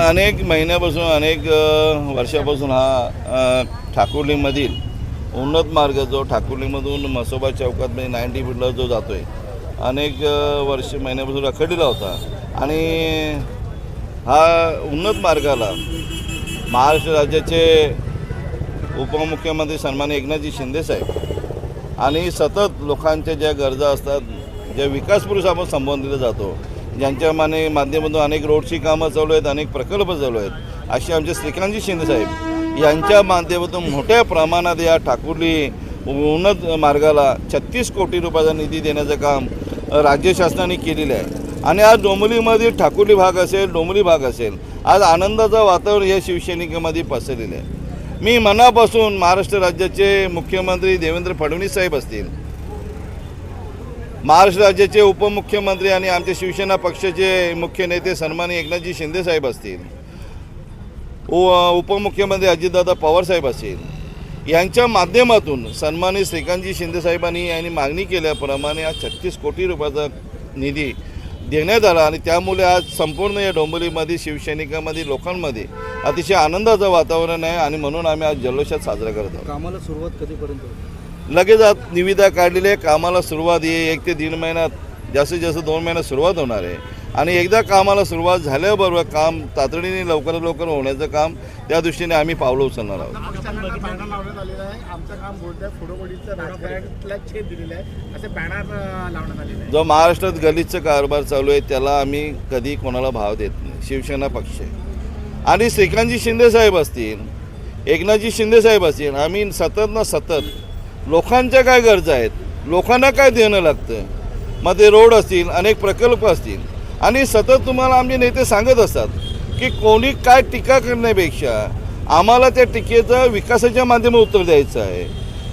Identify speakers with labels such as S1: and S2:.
S1: अनेक महिन्यापासून अनेक वर्षापासून हा ठाकुर्लीमधील उन्नत मार्ग जो ठाकुर्लीमधून मसोबा चौकात म्हणजे 90 फीटला जो जातो आहे अनेक महिन्यापासून रखडलेला होता आणि हा उन्नत मार्गाला महाराष्ट्र राज्याचे उपमुख्यमंत्री सन्माननीय एकनाथजी शिंदेसाहेब आणि सतत लोकांच्या ज्या गरजा असतात ज्या विकासपुरुष आपण संबोधले जातो ज्यांच्या माध्यमातून अनेक रोडची कामं चालू आहेत अनेक प्रकल्प चालू आहेत असे आमचे श्रीकांतजी शिंदेसाहेब यांच्या माध्यमातून मोठ्या प्रमाणात या ठाकुर्ली उन्नत मार्गाला 36 कोटी रुपयाचा निधी देण्याचं काम राज्य शासनाने केलेलं आहे आणि आज डोंबिवलीमध्ये ठाकुर्ली भाग असेल डोंबिवली भाग असेल आज आनंदाचं वातावरण या शिवसैनिकामध्ये पसरलेलं आहे। मी मनापासून महाराष्ट्र राज्याचे मुख्यमंत्री देवेंद्र फडणवीस साहेब असतील महाराष्ट्र राज्याचे उपमुख्यमंत्री आणि आमचे शिवसेना पक्षाचे मुख्य नेते सन्माननीय एकनाथजी शिंदेसाहेब असतील उपमुख्यमंत्री अजितदादा पवारसाहेब असतील यांच्या माध्यमातून सन्माननीय श्रीकांतजी शिंदेसाहेबांनी यांनी मागणी केल्याप्रमाणे आज 36 कोटी रुपयाचा निधी देण्यात आला आणि त्यामुळे आज संपूर्ण या डोंबिवलीमध्ये शिवसैनिकांमध्ये लोकांमध्ये अतिशय आनंदाचं वातावरण आहे आणि म्हणून आम्ही आज जल्लोषात साजरा करत आहोत।
S2: कामाला सुरुवात कधीपर्यंत
S1: लगेच आज निविदा काढलेली आहे कामाला सुरुवात आहे 1 ते 1.5 महिन्यात जास्तीत जास्त 2 महिन्यात सुरुवात होणार आहे आणि एकदा कामाला सुरुवात झाल्याबरोबर काम तातडीने लवकरात लवकर होण्याचं काम त्या दृष्टीने आम्ही पावलं उचलणार आहोत। जो महाराष्ट्रात गलिच्छ कारभार चालू आहे त्याला आम्ही कधी कोणाला भाव देत नाही। शिवसेना पक्ष आणि श्रीकांतजी शिंदेसाहेब असतील एकनाथजी शिंदेसाहेब असतील आम्ही सतत लोकांच्या काय गरजा आहेत लोकांना काय देणं लागतं मग ते रोड असतील अनेक प्रकल्प असतील आणि सतत तुम्हाला आमचे नेते सांगत असतात की कोणी काय टीका करण्यापेक्षा आम्हाला त्या टीकेचं विकासाच्या माध्यमातून उत्तर द्यायचं आहे।